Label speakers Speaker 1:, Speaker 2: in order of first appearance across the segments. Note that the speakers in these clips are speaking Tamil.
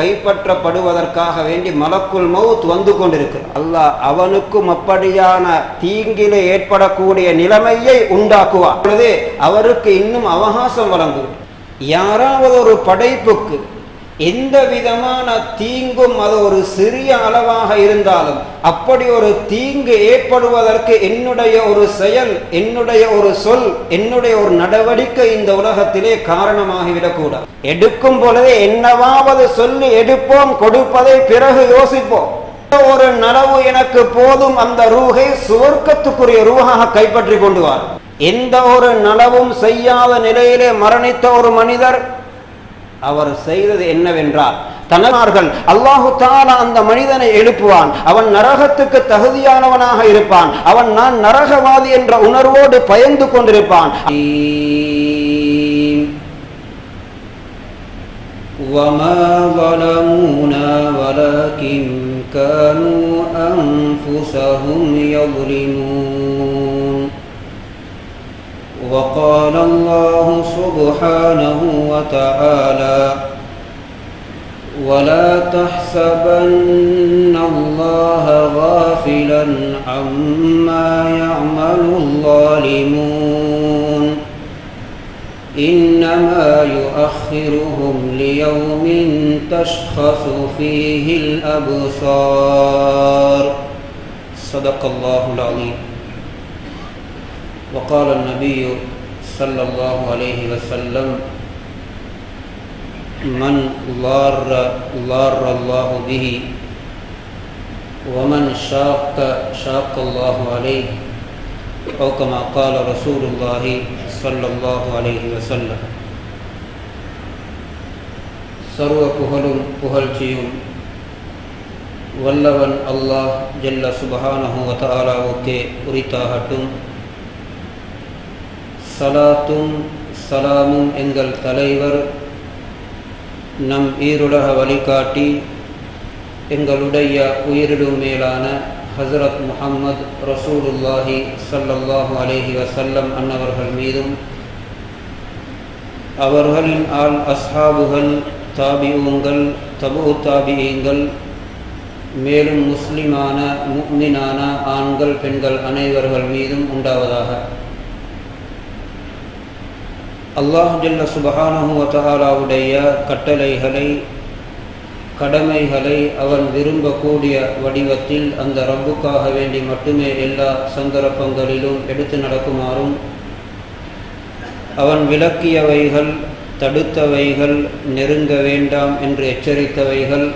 Speaker 1: கைப்பற்றப்படுவதற்காக வேண்டி மலக்குல் மௌத் வந்து கொண்டிருக்கிறார். அல்லாஹ் அவனுக்கும் அப்படியான தீங்கிலே ஏற்படக்கூடிய நிலைமையை உண்டாக்குவார். அவருக்கு இன்னும் அவகாசம் வழங்குவார். யாராவது ஒரு படைப்புக்கு எந்த விதமான தீங்கும் அது ஒரு சிறிய அளவாக இருந்தாலும் அப்படி ஒரு தீங்கு ஏற்படுவதற்கு என்னுடைய ஒரு செயல், என்னுடைய ஒரு சொல், என்னுடைய ஒரு நடவடிக்கை இந்த உலகத்திலே காரணமாகிவிடக்கூடாது. எடுக்கும் பொழுதே என்னவாவது சொல்லி எடுப்போம், கொடுப்பதை பிறகு யோசிப்போம். ஒரு நனவு எனக்கு போதும், அந்த ரூஹை சுவர்க்கத்துக்குரிய ரூஹாக கைப்பற்றி கொண்டு வார். எந்த ஒரு நனவும் செய்யாத நிலையிலே மரணித்த ஒரு மனிதர், அவர் செய்தது என்னவென்றால் தனமார்கள் அல்லாஹு தஆலா அந்த மனிதனை எழுப்புவான். அவன் நரகத்துக்கு தகுதியானவனாக இருப்பான். அவன் நான் நரகவாதி என்ற உணர்வோடு பயந்து கொண்டிருப்பான். وَمَا ظَلَمُونَا وَلَكِنْ كَانُوا أَنفُسَهُمْ يَظْلِمُونَ وقال الله سبحانه وتعالى ولا تحسبن الله غافلا عما يعمل الظالمون إنما يؤخرهم ليوم تشخص فيه الأبصار صدق الله العظيم. وقال النبي صلى الله عليه وسلم من ضار الله به ومن شاق الله عليه أو كما قال رسول الله صلى الله عليه وسلم. சர்வ புகழும் புகழ்ச்சியும் வல்லவன் அல்லாஹ் ஜல்ல சுப்ஹானஹு வ தஆலாவுக்கே உரித்தாகட்டும். சலாத்தும் சலாமும் எங்கள் தலைவர், நம் ஈருலக வழிகாட்டி, எங்களுடைய உயிரிலும் மேலான ஹஸரத் முஹம்மது ரசூலுல்லாஹி ஸல்லல்லாஹு அலைஹி வஸல்லம் அன்னவர்கள் மீதும், அவர்களின் ஆல் அஸ்ஹாபுகள், தாபிஊங்கள், தபூ தாபிஈங்கள், மேலும் முஸ்லிமான முஃமினான ஆண்கள் பெண்கள் அனைவர்கள் மீதும் உண்டாவதாக. அல்லாஹ் ஜல்ல சுப்ஹானஹு வ தஆலாவுடைய கட்டளைகளை, கடமைகளை அவன் விரும்பக்கூடிய வடிவத்தில் அந்த ரப்புக்காக வேண்டி மட்டுமே எல்லா சந்தர்ப்பங்களிலும் எடுத்து நடக்குமாறும், அவன் விலக்கியவைகள், தடுத்தவைகள், நெருங்க வேண்டாம் என்று எச்சரித்தவைகள்,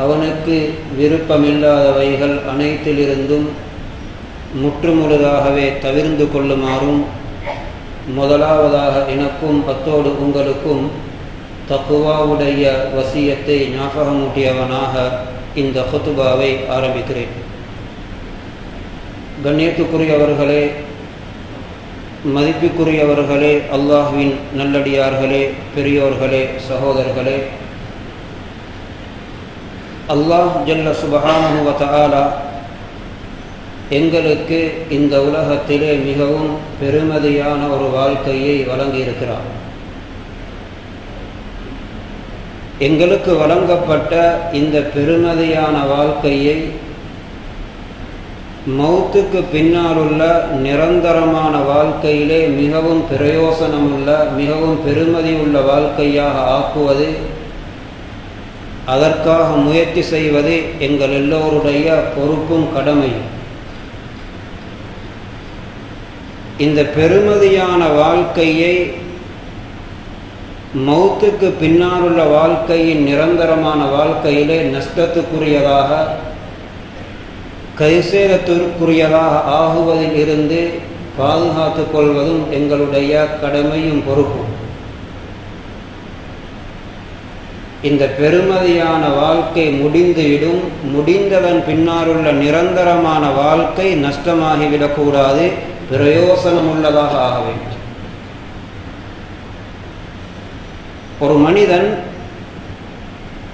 Speaker 1: அவனுக்கு விருப்பமில்லாதவைகள் அனைத்திலிருந்தும் முற்றுமுழுதாகவே தவிர்ந்து கொள்ளுமாறும் முதலாவதாக எனக்கும் அத்தோடு உங்களுக்கும் தக்குவாவுடைய வசியத்தை ஞாபகமூட்டியவனாக இந்த ஹுத்பாவை ஆரம்பிக்கிறேன். கண்ணியத்துக்குரியவர்களே, மதிப்புக்குரியவர்களே, அல்லாஹ்வின் நல்லடியார்களே, பெரியோர்களே, சகோதரர்களே, அல்லாஹ் ஜல்ல சுப்ஹானஹு வ தஆலா எங்களுக்கு இந்த உலகத்திலே மிகவும் பெருமதியான ஒரு வாழ்க்கையை வழங்கியிருக்கிறார். எங்களுக்கு வழங்கப்பட்ட இந்த பெருமதியான வாழ்க்கையை மௌத்துக்கு பின்னாலுள்ள நிரந்தரமான வாழ்க்கையிலே மிகவும் பிரயோசனமுள்ள, மிகவும் பெருமதியுள்ள வாழ்க்கையாக ஆக்குவது, அதற்காக முயற்சி செய்வது எங்கள் எல்லோருடைய பொறுப்பும் கடமையும். இந்த பெருமதியான வாழ்க்கையை மௌத்துக்கு பின்னாலுள்ள வாழ்க்கையின் நிரந்தரமான வாழ்க்கையிலே நஷ்டத்துக்குரியதாக, கைசேரத்திற்குரியதாக ஆகுவதில் இருந்து பாதுகாத்து கொள்வதும் எங்களுடைய கடமையும் பொறுப்பும். இந்த பெருமதியான வாழ்க்கை முடிந்துவிடும். முடிந்ததன் பின்னாலுள்ள நிரந்தரமான வாழ்க்கை நஷ்டமாகிவிடக்கூடாது, பிரயோசனமுள்ளதாக ஆக வேண்டும். ஒரு மனிதன்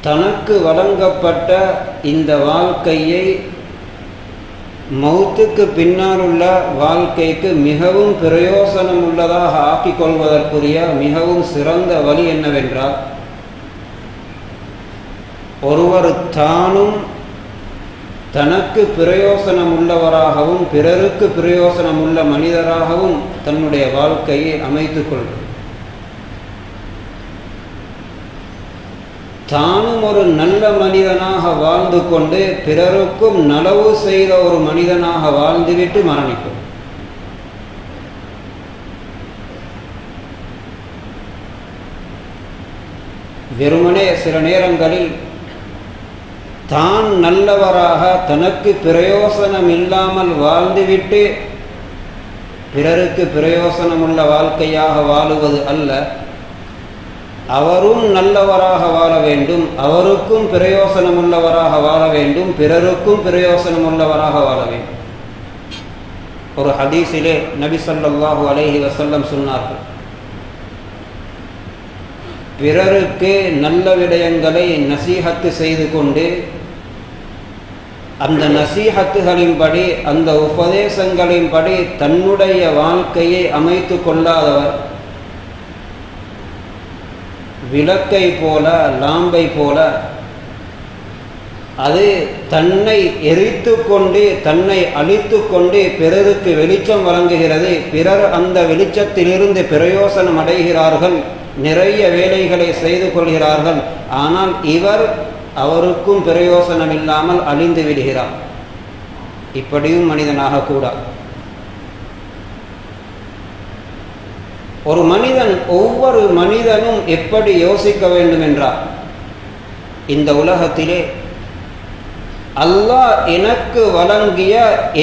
Speaker 1: தனக்கு வழங்கப்பட்ட இந்த வாழ்க்கையை மௌத்துக்கு பின்னாலுள்ள வாழ்க்கைக்கு மிகவும் பிரயோசனம் உள்ளதாக ஆக்கிக் கொள்வதற்குரிய மிகவும் சிறந்த வழி என்னவென்றால், ஒருவர் தானும் தனக்கு பிரயோசனம் உள்ளவராகவும் பிறருக்கு பிரயோசனம் உள்ள மனிதராகவும் தன்னுடைய வாழ்க்கையை அமைத்துக் கொள்வது. தானும் ஒரு நல்ல மனிதனாக வாழ்ந்து கொண்டு பிறருக்கும் நலவு செய்த ஒரு மனிதனாக வாழ்ந்துவிட்டு மரணிக்கும். வெறுமனே சில நேரங்களில் தான் நல்லவராக தனக்கு பிரயோசனம் இல்லாமல் வாழ்ந்துவிட்டு பிறருக்கு பிரயோசனமுள்ள வாழ்க்கையாக வாழுவது அல்ல. அவரும் நல்லவராக வாழ வேண்டும், அவருக்கும் பிரயோசனமுள்ளவராக வாழ வேண்டும், பிறருக்கும் பிரயோசனமுள்ளவராக வாழ வேண்டும். ஒரு ஹதீஸிலே நபி ஸல்லல்லாஹு அலைஹி வஸல்லம் சொன்னார்கள், பிறருக்கு நல்ல விடயங்களை நசீஹத்து செய்து கொண்டு அந்த நசீஹத்துகளின்படி அந்த உபதேசங்களின்படி தன்னுடைய வாழ்க்கையை அமைத்து கொள்ளாதவர் விளக்கை போல லாம்பை போல அது தன்னை எரித்து கொண்டு தன்னை அழித்து கொண்டு பிறருக்கு வெளிச்சம் வழங்குகிறது. பிறர் அந்த வெளிச்சத்திலிருந்து பிரயோசனம் அடைகிறார்கள், நிறைய வேலைகளை செய்து கொள்கிறார்கள். ஆனால் இவர் அவருக்கும் பிரயோசனம் இல்லாமல் அழிந்து விடுகிறார். இப்படியும் மனிதனாக கூடாது. ஒரு மனிதன், ஒவ்வொரு மனிதனும் எப்படி யோசிக்க வேண்டும் என்றால், இந்த உலகத்திலே அல்லாஹ் எனக்கு வழங்கிய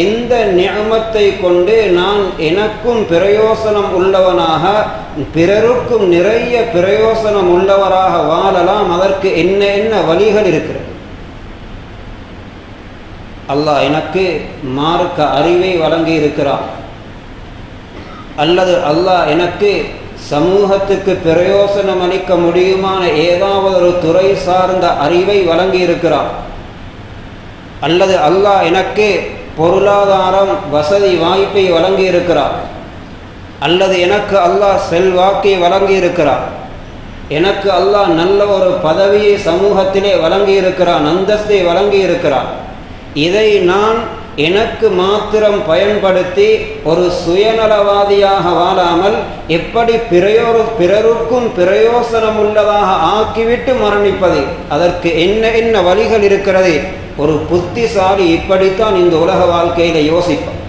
Speaker 1: எந்த நிஅமத்தை கொண்டு நான் எனக்கும் பிரயோசனம் உள்ளவனாக பிறருக்கும் நிறைய பிரயோசனம் உள்ளவராக வாழலாம், அதற்கு என்ன என்ன வழிகள் இருக்கிறது. அல்லாஹ் எனக்கு மார்க்க அறிவை வழங்கி இருக்கிறான், அல்லது அல்லாஹ் எனக்கு சமூகத்துக்கு பிரயோசனம் அளிக்க முடியுமான ஏதாவது ஒரு துறை சார்ந்த அறிவை வழங்கி இருக்கிறான், அல்லது அல்லாஹ் எனக்கு பொருளாதாரம் வசதி வாய்ப்பை வழங்கி இருக்கிறான், அல்லது எனக்கு அல்லாஹ் செல்வாக்கை வழங்கி இருக்கிறான், எனக்கு அல்லாஹ் நல்ல ஒரு பதவியை சமூகத்திலே வழங்கி இருக்கிறான், அந்தஸ்தை வழங்கி இருக்கிறான். இதை நான் எனக்கு மாத்திரம் பயன்படுத்தி ஒரு சுயநலவாதியாக வாழாமல் எப்படி பிறருக்கும் பிரயோசனம் உள்ளதாக ஆக்கிவிட்டு மரணிப்பது, அதற்கு என்ன என்ன வழிகள் இருக்கிறது. ஒரு புத்திசாலி இப்படித்தான் இந்த உலக வாழ்க்கையில யோசிப்பான்.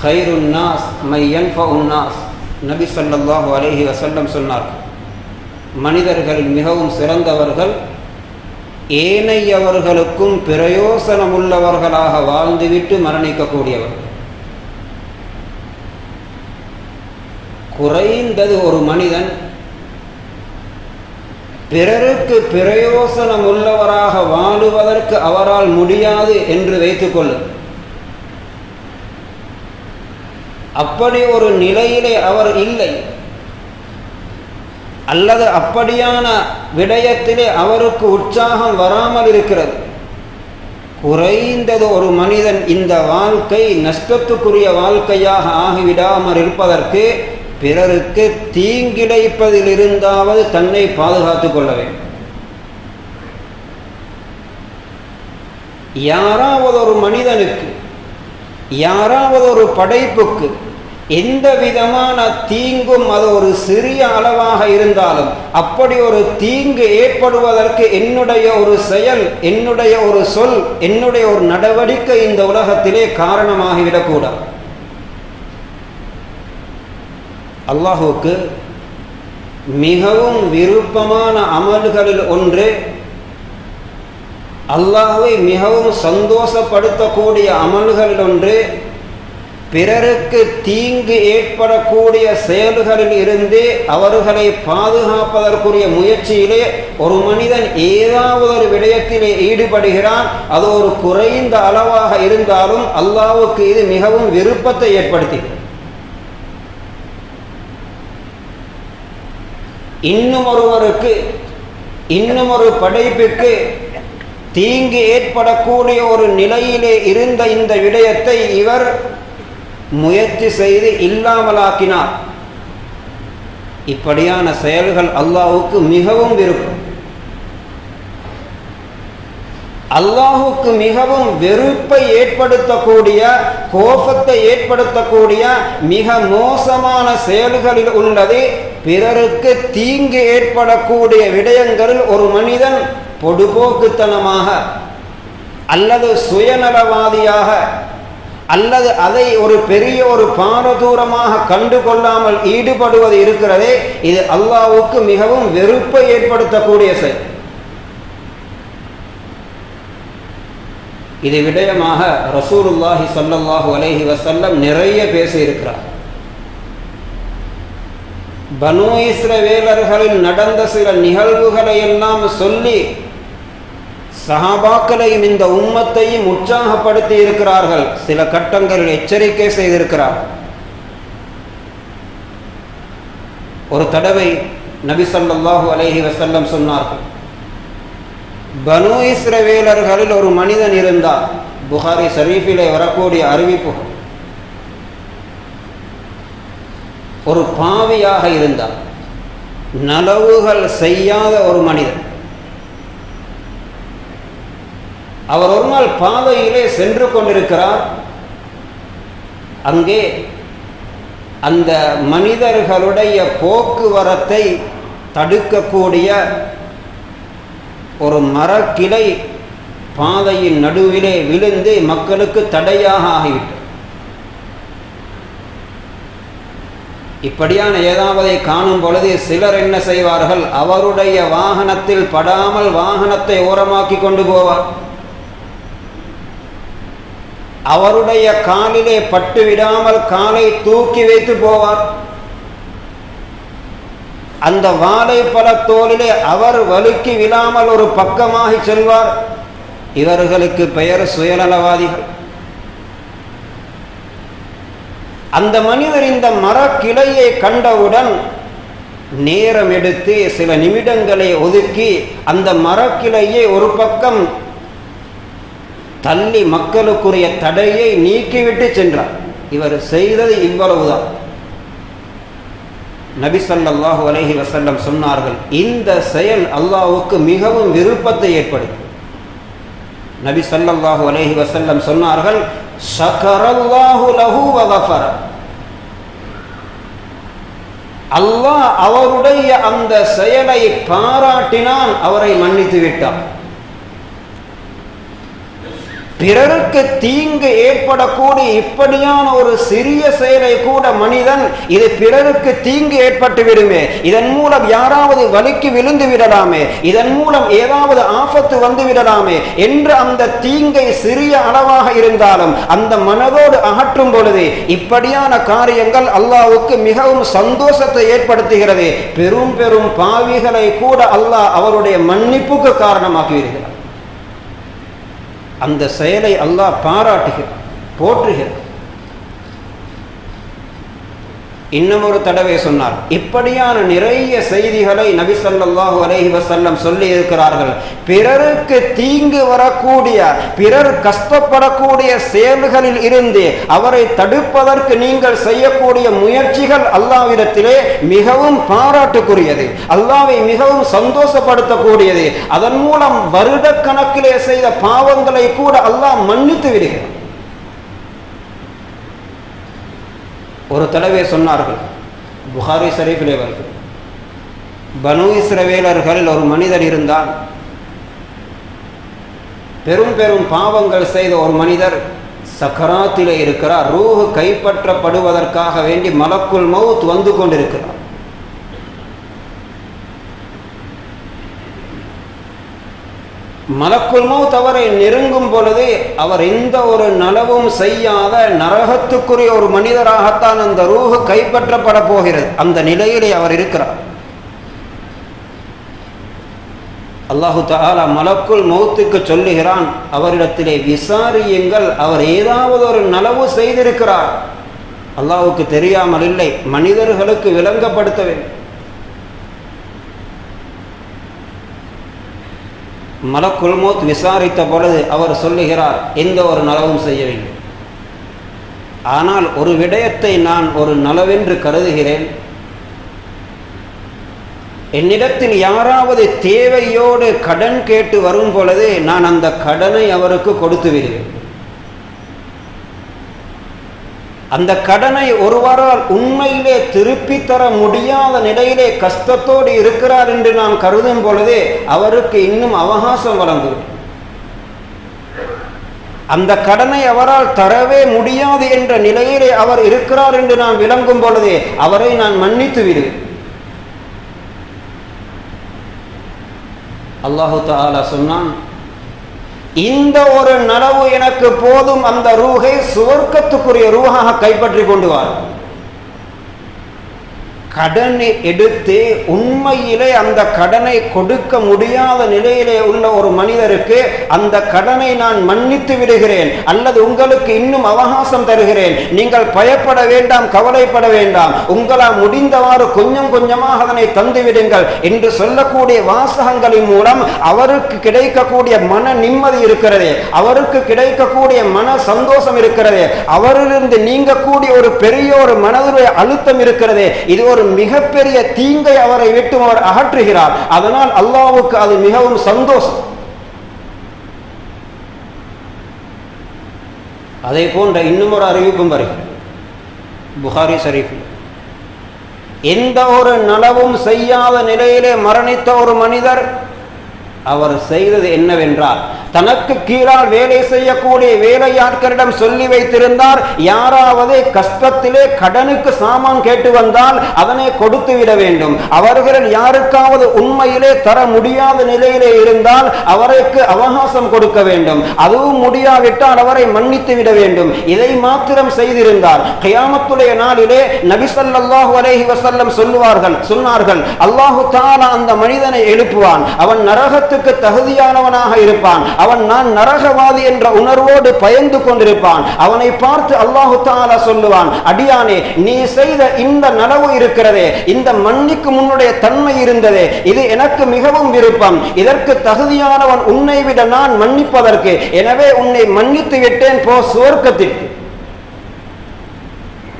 Speaker 1: ஹைருன் நாஸ் மை யன்ஃபஉன் நாஸ், நபி ஸல்லல்லாஹு அலைஹி வஸல்லம் சொன்னார்கள், மனிதர்களில் மிகவும் சிறந்தவர்கள் ஏனையவர்களுக்கும் பிரயோசனமுள்ளவர்களாக வாழ்ந்துவிட்டு மரணிக்கக்கூடியவர்கள். குறைந்தது ஒரு மனிதன் பிறருக்கு பிரயோசனம் உள்ளவராக வாழுவதற்கு அவரால் முடியாது என்று வைத்துக் கொள்ளும். அப்படி ஒரு நிலையிலே அவர் இல்லை, அல்லது அப்படியான விடயத்திலே அவருக்கு உற்சாகம் வராமல் இருக்கிறது. குறைந்தது ஒரு மனிதன் இந்த வாழ்க்கை நஷ்டத்துக்குரிய வாழ்க்கையாக ஆகிவிடாமல் இருப்பதற்கு பிறருக்கு தீங்கிழைப்பதில் இருந்தாவது தன்னை பாதுகாத்துக் கொள்ள வேண்டும். யாராவது ஒரு மனிதனுக்கு, யாராவது ஒரு படைப்புக்கு எந்த விதமான தீங்கும் அது ஒரு சிறிய அளவாக இருந்தாலும் அப்படி ஒரு தீங்கு ஏற்படுவதற்கு என்னுடைய ஒரு செயல், என்னுடைய ஒரு சொல், என்னுடைய ஒரு நடவடிக்கை இந்த உலகத்திலே காரணமாகிவிடக்கூடாது. அல்லாஹுக்கு மிகவும் விருப்பமான அமல்களில் ஒன்று, அல்லாஹ்வை மிகவும் சந்தோஷப்படுத்தக்கூடிய அமல்களில் ஒன்று, பிறருக்கு தீங்கு ஏற்படக்கூடிய செயல்களில் இருந்து அவர்களை பாதுகாப்பதற்குரிய முயற்சியிலே ஒரு மனிதன் ஏதாவது ஒரு விடயத்திலே ஈடுபடுகிறான். அது ஒரு குறைந்த அளவாக இருந்தாலும் அல்லாஹ்வுக்கு இது மிகவும் விருப்பத்தை ஏற்படுத்துகிறது. இன்னும் ஒருவருக்கு, இன்னும் ஒரு படைப்புக்கு தீங்கு ஏற்படக்கூடிய ஒரு நிலையிலே இருந்த இந்த விடயத்தை இவர் முயற்சி செய்து இல்லாமலாக்கினார். இப்படியான செயல்கள் அல்லாஹ்வுக்கு மிகவும் விருப்பம். அல்லாஹ்வுக்கு மிகவும் வெறுப்பை ஏற்படுத்தக்கூடிய, கோபத்தை ஏற்படுத்தக்கூடிய மிக மோசமான செயல்களில் உள்ளது பிறருக்கு தீங்கு ஏற்படக்கூடிய விடயங்களில் ஒரு மனிதன் பொடுபோக்குத்தனமாக அல்லது சுயநலவாதியாக அல்லது அதை ஒரு பெரிய ஒரு பாரதூரமாக கண்டுகொள்ளாமல் ஈடுபடுவது இருக்கிறதே, இது அல்லாஹ்வுக்கு மிகவும் வெறுப்பை ஏற்படுத்தக்கூடிய செயல். இது விடயமாக ரசூலுல்லாஹி ஸல்லல்லாஹு அலைஹி வஸல்லம் நிறைய பேசியிருக்கிறார். பனூ இஸ்ரவேலர்களில் நடந்த சில நிகழ்வுகளை எல்லாம் சொல்லி சஹாபாக்களையும் இந்த உம்மத்தையும் உற்சாகப்படுத்தி இருக்கிறார்கள். சில கட்டங்களில் எச்சரிக்கை செய்திருக்கிறார்கள். ஒரு தடவை நபி ஸல்லல்லாஹு அலைஹி வஸல்லம் சொன்னார்கள், பனூ இஸ்ரவேலர்களில் ஒரு மனிதன் இருந்தார். புகாரி ஷரீஃபிலே வரக்கூடிய அறிவிப்பு, ஒரு பாவியாக இருந்தார், நலவுகள் செய்யாத ஒரு மனிதன். அவர் ஒரு நாள் பாதையிலே சென்று கொண்டிருக்கிறார். அங்கே அந்த மனிதர்களுடைய போக்குவரத்தை தடுக்கக்கூடிய ஒரு மரக்கிளை பாதையின் நடுவிலே விழுந்து மக்களுக்கு தடையாக ஆகிவிட்டது. இப்படியான ஏதாவதை காணும் பொழுது சிலர் என்ன செய்வார்கள், அவருடைய வாகனத்தில் படாமல் வாகனத்தை ஓரமாக்கி கொண்டு போவார். அவருடைய காலிலே பட்டு விடாமல் காலை தூக்கி வைத்து போவார். அந்த வாழைப்பழ தோலிலே அவர் வழுக்கி விழாமல் ஒரு பக்கமாகி செல்வார். இவர்களுக்கு பெயர் சுயநலவாதிகள். அந்த மனிதர் இந்த மரக்கிளையை கண்டவுடன் நேரம் எடுத்து சில நிமிடங்களை ஒதுக்கி அந்த மரக்கிளையை ஒரு பக்கம் தள்ளி மக்களுக்குரிய தடையை நீக்கிவிட்டு சென்றார். இவர் செய்தது இவ்வளவுதான். நபி ஸல்லல்லாஹு அலைஹி வஸல்லம் சொன்னார்கள், இந்த செயல் அல்லாஹ்வுக்கு மிகவும் விருப்பத்தை ஏற்படுத்தும். நபி ஸல்லல்லாஹு அலைஹி வஸல்லம் சொன்னார்கள், ஷக்கரல்லாஹு லஹு வ கஃபர. அல்லாஹ் அவருடைய அந்த செயலை பாராட்டினான், அவரை மன்னித்து விட்டார். பிறருக்கு தீங்கு ஏற்படக்கூடிய இப்படியான ஒரு சிறிய செயலை கூட மனிதன், இது பிறருக்கு தீங்கு ஏற்பட்டு விடுமே, இதன் மூலம் யாராவது வலிக்கு விழுந்து விடலாமே, இதன் மூலம் ஏதாவது ஆபத்து வந்து விடலாமே என்று அந்த தீங்கை சிறிய அளவாக இருந்தாலும் அந்த மனதோடு அகற்றும் பொழுது இப்படியான காரியங்கள் அல்லாஹ்வுக்கு மிகவும் சந்தோஷத்தை ஏற்படுத்துகிறது. பெரும் பெரும் பாவிகளை கூட அல்லாஹ் அவருடைய மன்னிப்புக்கு காரணமாக்கி விடுகிறார். அந்த செயலை அல்லாஹ் பாராட்டுகிறார், போற்றுகிறார். இன்னும் ஒரு தடவை சொன்னார். இப்படியான நிறைய செய்திகளை நபி ஸல்லல்லாஹு அலைஹி வஸல்லம் சொல்லி இருக்கிறார்கள். பிறருக்கு தீங்கு வரக்கூடிய, பிறர் கஷ்டப்படக்கூடிய செயல்களில் இருந்து அவரை தடுப்பதற்கு நீங்கள் செய்யக்கூடிய முயற்சிகள் அல்லாஹ்விடத்திலே மிகவும் பாராட்டுக்குரியது, அல்லாஹ்வை மிகவும் சந்தோஷப்படுத்தக்கூடியது. அதன் மூலம் வருடக்கணக்கிலே செய்த பாவங்களை கூட அல்லாஹ் மன்னித்து விடுகிறார். ஒரு தடவை சொன்னார்கள், புகாரி ஷரீஃபிலே வருகிறது, பனூ இஸ்ரவேலர்களில் ஒரு மனிதர் இருந்தார். பெரும் பெரும் பாவங்கள் செய்த ஒரு மனிதர் சக்கராத்திலே இருக்கிறார். ரூஹ் கைப்பற்றப்படுவதற்காக வேண்டி மலக்குல் மௌத் வந்து கொண்டிருக்கிறார். மலக்குல் மௌத் அவரை நெருங்கும் பொழுது அவர் எந்த ஒரு நலவும் செய்யாத நரகத்துக்குரிய ஒரு மனிதராகத்தான் அந்த ரூஹ் கைப்பற்றப்பட போகிறது. அந்த நிலையிலே அவர் இருக்கிறார். அல்லாஹு தஆலா மலக்குல் மௌத்துக்கு சொல்லுகிறான், அவரிடத்திலே விசாரியுங்கள், அவர் ஏதாவது ஒரு நலவு செய்திருக்கிறார். அல்லாஹ்வுக்கு தெரியாமல் இல்லை, மனிதர்களுக்கு விளங்கப்படுத்த வேண்டும். மலக்குல் மௌத் விசாரித்த பொழுது அவர் சொல்லுகிறார், எந்த ஒரு நலவும் செய்யவில்லை. ஆனால் ஒரு விடயத்தை நான் ஒரு நலவென்று கருதுகிறேன். என்னிடத்தில் யாராவது தேவையோடு கடன் கேட்டு வரும் பொழுது நான் அந்த கடனை அவருக்கு கொடுத்து விடுவேன். அந்த கடனை ஒருவரால் உண்மையிலே திருப்பி தர முடியாத நிலையிலே கஷ்டத்தோடு இருக்கிறார் என்று நான் கருதும் பொழுது அவருக்கு இன்னும் அவகாசம் வழங்குவேன். அந்த கடனை அவரால் தரவே முடியாது என்ற நிலையிலே அவர் இருக்கிறார் என்று நான் விளங்கும் பொழுது அவரை நான் மன்னித்து விடுவேன். அல்லாஹு தஆலா சொன்னான், இந்த ஒரு நனவு எனக்கு போதும், அந்த ரூஹை சுவர்க்கத்துக்குரிய ரூஹாக கைப்பற்றி கொண்டு வா. கடனை எடுத்து உண்மையிலே அந்த கடனை கொடுக்க முடியாத நிலையிலே உள்ள ஒரு மனிதருக்கு அந்த கடனை நான் மன்னித்து விடுகிறேன், அல்லது உங்களுக்கு இன்னும் அவகாசம் தருகிறேன், நீங்கள் பயப்பட வேண்டாம், கவலைப்பட வேண்டாம், உங்களால் முடிந்தவாறு கொஞ்சம் கொஞ்சமாக அதனை தந்துவிடுங்கள் என்று சொல்லக்கூடிய வாசகங்களின் மூலம் அவருக்கு கிடைக்கக்கூடிய மன நிம்மதி இருக்கிறதே, அவருக்கு கிடைக்கக்கூடிய மன சந்தோஷம் இருக்கிறதே, அவரிலிருந்து நீங்கக்கூடிய ஒரு பெரிய ஒரு மனதுடைய அழுத்தம் இருக்கிறதே, இது ஒரு மிகப்பெரிய தீங்கை அவரை விட்டு அவர் அகற்றுகிறார். அதனால் அல்லாஹ்வுக்கு அது மிகவும் சந்தோஷம். அதே போன்ற இன்னும் ஒரு அறிவிப்பும் வருகிறது புகாரி ஷரீஃபில். எந்த ஒரு நலவும் செய்யாத நிலையிலே மரணித்த ஒரு மனிதர், அவர் செய்தது என்னவென்றால், தனக்கு கீழால் வேலை செய்யக்கூடிய வேலையாட்களிடம் சொல்லி வைத்திருந்தார், யாராவது கஷ்டத்திலே கடனுக்கு சாமான் கேட்டு வந்தால் அதனை கொடுத்து விட வேண்டும். அவர்கள் யாருக்காவது உண்மையிலே தர முடியாத நிலையிலே இருந்தால் அவருக்கு அவகாசம் கொடுக்க வேண்டும், அதுவும் முடியாவிட்டால் அவரை மன்னித்து விட வேண்டும். இதை மாத்திரம் செய்திருந்தார், கியாமத்துடைய நாளிலே நபி ஸல்லல்லாஹு அலைஹி வஸல்லம் சொன்னார்கள், அல்லாஹு தஆலா அந்த மனிதனை எழுப்புவான், அவன் நரகத்துக்கு தகுதியானவனாக இருப்பான், அவன் நான் நரகவாதி என்ற உணர்வோடு பயந்து கொண்டிருப்பான். அவனை பார்த்து அல்லாஹு தஆலா சொல்லுவான், அடியானே, நீ செய்த இந்த நனவு இருக்கிறதே, இந்த மன்னிக்கு முன்னுடைய தன்மை இருந்ததே, இது எனக்கு மிகவும் விருப்பம், இதற்கு தகுதியானவன் உன்னை விட நான் மன்னிப்பதற்கு, எனவே உன்னை மன்னித்து விட்டேன், போ சுவர்க்கத்திற்கு.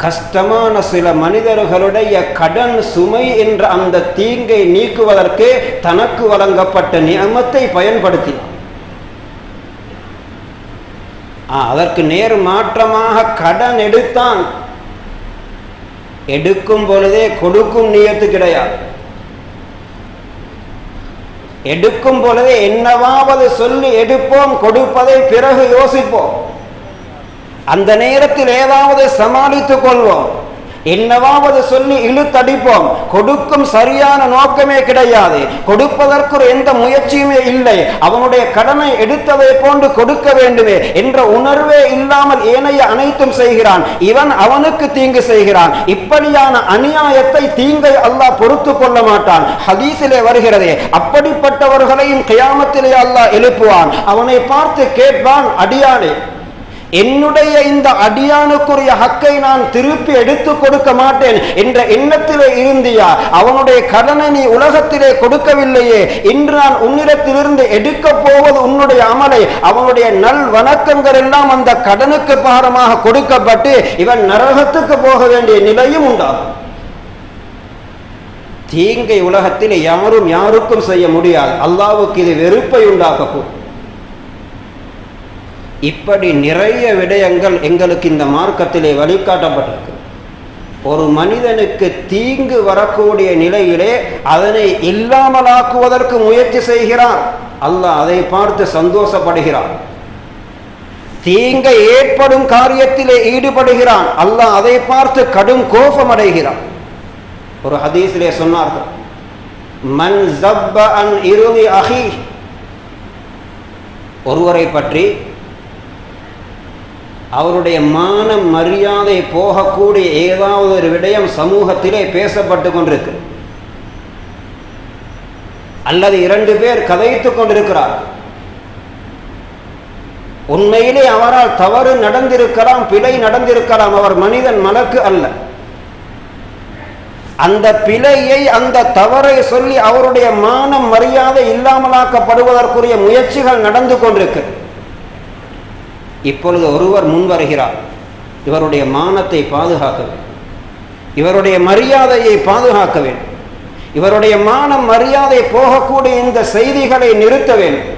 Speaker 1: கஷ்டமான சில மனிதர்களுடைய கடன் சுமை என்ற அந்த தீங்கை நீக்குவதற்கு தனக்கு வழங்கப்பட்ட நியமத்தை பயன்படுத்தினார். அதற்கு நேர் மாற்றமாக கடன் எடுத்தான், எடுக்கும் பொழுதே கொடுக்கும் நியத்து கிடையாது. எடுக்கும் பொழுதே என்னவாவது சொல்லி எடுப்போம், கொடுப்பதை பிறகு யோசிப்போம். அந்த நேரத்தில் ஏதாவது சமாளித்துக் கொள்வோம், என்னவாவது சொல்லி இழுத்தடிப்போம். கொடுக்கும் சரியான நோக்கமே கிடையாது, கொடுப்பதற்கு எந்த முயற்சியுமே இல்லை. அவனுடைய கடனை எடுத்ததை போன்று கொடுக்க வேண்டுமே என்ற உணர்வே இல்லாமல் ஏனைய அனைத்தும் செய்கிறான். இவன் அவனுக்கு தீங்கு செய்கிறான். இப்படியான அநியாயத்தை, தீங்கை அல்லாஹ் பொறுத்து கொள்ள மாட்டான். ஹதீஸிலே வருகிறதே, அப்படிப்பட்டவர்களையும் கியாமத்திலே அல்லாஹ் எழுப்புவான். அவனை பார்த்து கேட்பான், அடியானே, என்னுடைய இந்த அடியானுக்குரிய ஹக்கை நான் திருப்பி எடுத்து கொடுக்க மாட்டேன் என்ற எண்ணத்திலே இருந்தியா? அவனுடைய கடனை நீ உலகத்திலே கொடுக்கவில்லையே, இன்று நான் உன்னிடத்திலிருந்து எடுக்க போவது உன்னுடைய அமலை, அவனுடைய நல் வணக்கங்கள் எல்லாம் அந்த கடனுக்கு பாரமாக கொடுக்கப்பட்டு இவன் நரகத்துக்கு போக வேண்டிய நிலையும் உண்டாகும். தீங்கை உலகத்தில் யாரும் யாருக்கும் செய்ய முடியாது. அல்லாஹ்வுக்கு இது வெறுப்பை உண்டாக்கக்கூடும். இப்படி நிறைய விடயங்கள் எங்களுக்கு இந்த மார்க்கத்திலே வழிகாட்டப்பட்டிருக்கு. ஒரு மனிதனுக்கு தீங்கு வரக்கூடிய நிலையிலே அதனை இல்லாமலாக்குவதற்கு முயற்சி செய்கிறான், அல்லாஹ் அதை பார்த்து சந்தோஷப்படுகிறான். தீங்கை ஏற்படும் காரியத்திலே ஈடுபடுகிறான், அல்லாஹ் அதை பார்த்து கடும் கோபம் அடைகிறான். ஒரு ஹதீஸிலே சொன்னார்கள், மன் ஸப்ப அன் இர்தி அஹி, ஒருவரை பற்றி அவருடைய மான மரியாதை போகக்கூடிய ஏதாவது ஒரு விடயம் சமூகத்திலே பேசப்பட்டு கொண்டிருக்கு, அல்லது இரண்டு பேர் கதைத்துக் கொண்டிருக்கிறார். உண்மையிலே அவரால் தவறு நடந்திருக்கலாம், பிழை நடந்திருக்கலாம், அவர் மனிதன், மலக்கு அல்ல. அந்த பிழையை, அந்த தவறை சொல்லி அவருடைய மான மரியாதை இல்லாமலாக்கப்படுவதற்குரிய முயற்சிகள் நடந்து கொண்டிருக்கு. இப்பொழுது ஒருவர் முன் வருகிறார், இவருடைய மானத்தை பாதுகாக்க வேண்டும், இவருடைய மரியாதையை பாதுகாக்க வேண்டும், இவருடைய மானம் மரியாதை போகக்கூடிய இந்த செய்திகளை நிறுத்த வேண்டும்.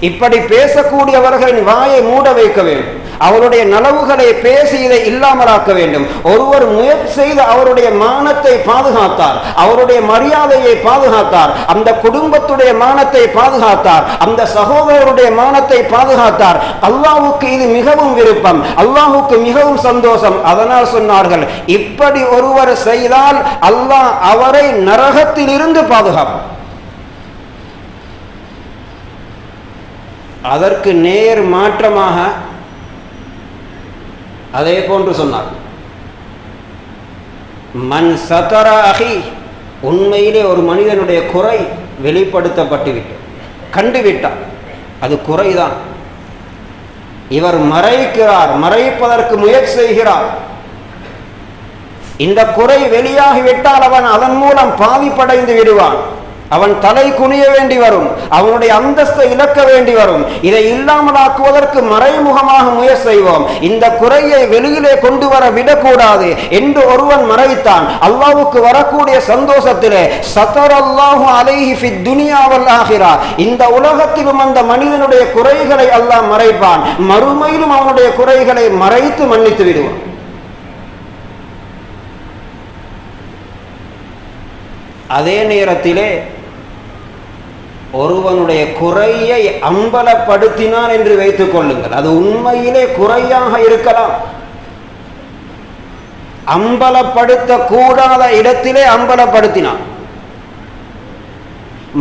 Speaker 1: இப்படி பேசக்கூடியவர்களின் வாயை மூட வைக்க வேண்டும். அவருடைய நலவுகளை பேசி இதை இல்லாமலாக்க வேண்டும். ஒருவர் முயற்சி செய்து அவருடைய மானத்தை பாதுகாத்தார், அவருடைய மரியாதையை பாதுகாத்தார், அந்த குடும்பத்துடைய மானத்தை பாதுகாத்தார், அந்த சகோதரருடைய மானத்தை பாதுகாத்தார். அல்லாஹ்வுக்கு இது மிகவும் விருப்பம், அல்லாஹ்வுக்கு மிகவும் சந்தோஷம். அதனால் சொன்னார்கள், இப்படி ஒருவர் செய்தால் அல்லாஹ் அவரை நரகத்தில் இருந்து பாதுகாப்பார். அதற்கு நேர் மாற்றமாக அதே போன்று சொன்னார், மன் சதர அஹி, உண்மையிலே ஒரு மனிதனுடைய குறை வெளிப்படுத்தப்பட்டுவிட்டு கண்டுவிட்டார், அது குறைதான். இவர் மறைக்கிறார், மறைப்பதற்கு முயற்சி செய்கிறார். இந்த குறை வெளியாகிவிட்டால் அவன் அதன் மூலம் பாதிப்படைந்து விடுவான். அவன் தலை குனிய வேண்டி வரும், அவனுடைய அந்தஸ்தை இழக்க வேண்டி வரும். இதை இல்லாமலாக்குவதற்கு மறைமுகமாக முயற்சி செய்வோம். இந்த குறையை வெளியிலே கொண்டு வர விடக்கூடாது என்று ஒருவன் மறைத்தான். அல்லாஹ்வுக்கு வரக்கூடிய சந்தோஷத்திலே சதரல்லாஹு அலைஹி ஃபித் துன்யா வல் ஆகிரா, இந்த உலகத்திலும் அந்த மனிதனுடைய குறைகளை அல்லாஹ் மறைப்பான், மறுமையிலும் அவனுடைய குறைகளை மறைத்து மன்னித்து விடுவான். அதே நேரத்திலே ஒருவனுடைய குறையை அம்பலப்படுத்தினான் என்று வைத்துக் கொள்ளுங்கள், அது உண்மையிலே குறையாக இருக்கலாம். அம்பலப்படுத்த கூடாத இடத்திலே அம்பலப்படுத்தினான்.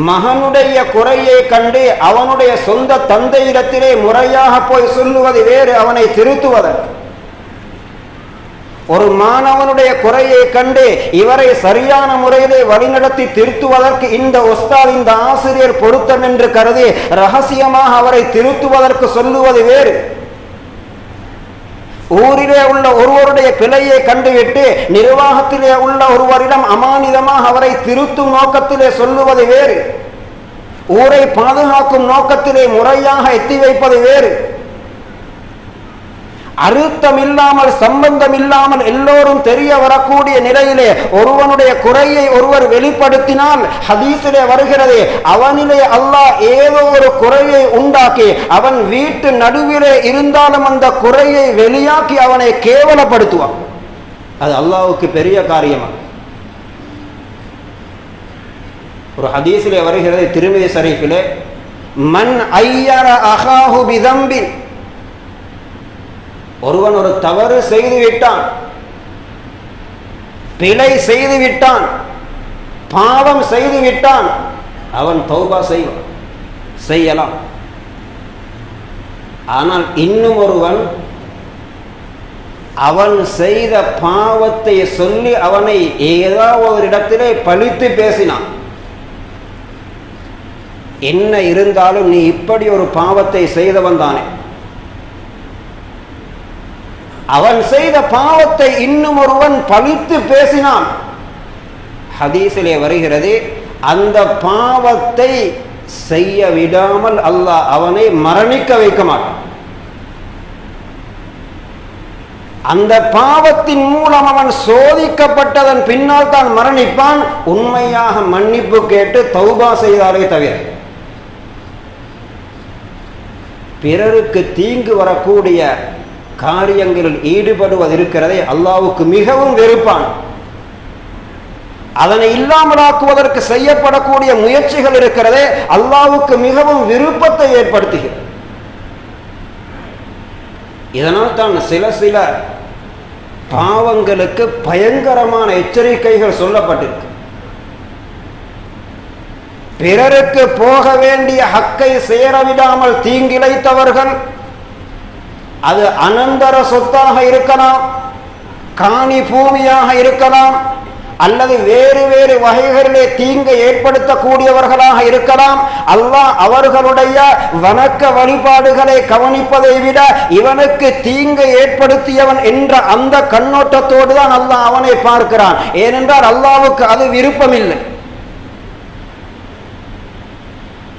Speaker 1: மகனுடைய குறையை கண்டு அவனுடைய சொந்த தந்தையிடத்திலே முறையாக போய் சொல்லுவது வேறு, அவனை திருத்துவதற்கு. ஒரு மாணவனுடைய குறையை கண்டு இவரை சரியான முறையிலே வழிநடத்தி திருத்துவதற்கு இந்த உஸ்தாத், இந்த ஆசிரியர் பொருத்தம் என்று கருதி ரகசியமாக அவரை திருத்துவதற்கு சொல்லுவது வேறு. ஊரிலே உள்ள ஒருவருடைய பிழையை கண்டுவிட்டு நிர்வாகத்திலே உள்ள ஒருவரிடம் அமானிதமாக அவரை திருத்தும் நோக்கத்திலே சொல்லுவது வேறு. ஊரை பாதுகாக்கும் நோக்கத்திலே முறையாக எத்தி வைப்பது வேறு. அழுத்தம் இல்லாமல் சம்பந்தம் இல்லாமல் எல்லோரும் தெரிய வரக்கூடிய நிலையிலே ஒருவனுடைய குறையை ஒருவர் வெளிப்படுத்தினால் ஹதீஸிலே வருகிறது, அவனிலே அல்லாஹ் ஏதோ ஒரு குறையை உண்டாக்கி அவன் வீட்டு நடுவிலே இருந்தாலும் அந்த குறையை வெளியாக்கி அவனை கேவலப்படுத்துவான். அது அல்லாஹ்வுக்கு பெரிய காரியமா? ஒரு ஹதீஸிலே வருகிறது, திருமிதி ஷரீஃபிலே, மன் ஐயர அஹாஹு பிதம்பின், ஒருவன் ஒரு தவறு செய்து விட்டான், பிழை செய்து விட்டான், பாவம் செய்து விட்டான், அவன் தௌபா செய்யலாம். ஆனால் இன்னும் ஒருவன் அவன் செய்த பாவத்தை சொல்லி அவனை ஏதாவது ஒரு இடத்திலே பழித்து பேசினான். என்ன இருந்தாலும் நீ இப்படி ஒரு பாவத்தை செய்தவன் தானே, அவன் செய்த பாவத்தை இன்னும் ஒருவன் பழித்து பேசினான். ஹதீஸிலே வருகிறது, அந்த பாவத்தை செய்ய விடாமல் அல்லாஹ் அவனை மரணிக்க வைக்க மாட்டான். அந்த பாவத்தின் மூலம் அவன் சோதிக்கப்பட்டதன் பின்னால் தான் மரணிப்பான், உண்மையாக மன்னிப்பு கேட்டு தௌபா செய்தாலே தவிர. பிறருக்கு தீங்கு வரக்கூடிய காரியங்களில் ஈடுபடுவது இருக்கிறதே அல்லாஹ்வுக்கு மிகவும் வெறுப்பான். அதனை இல்லாமலாக்குவதற்கு செய்யப்படக்கூடிய முயற்சிகள் இருக்கிறதே அல்லாஹ்வுக்கு மிகவும் விருப்பத்தை ஏற்படுத்துகிறது. இதனால் தான் சில பாவங்களுக்கு பயங்கரமான எச்சரிக்கைகள் சொல்லப்பட்டிருக்கு. பிறருக்கு போக வேண்டிய ஹக்கை சேரவிடாமல் தீங்கிழைத்தவர்கள், அது அனந்தர சொத்தாக இருக்கலாம், காணி பூமியாக இருக்கலாம், அல்லது வேறு வேறு வகைகளிலே தீங்கை ஏற்படுத்தக்கூடியவர்களாக இருக்கலாம். அல்லாஹ் அவர்களுடைய வணக்க வழிபாடுகளை கவனிப்பதை விட இவனுக்கு தீங்கை ஏற்படுத்தியவன் என்ற அந்த கண்ணோட்டத்தோடு தான் அல்லாஹ் அவனை பார்க்கிறான். ஏனென்றால் அல்லாஹ்வுக்கு அது விருப்பமில்லை.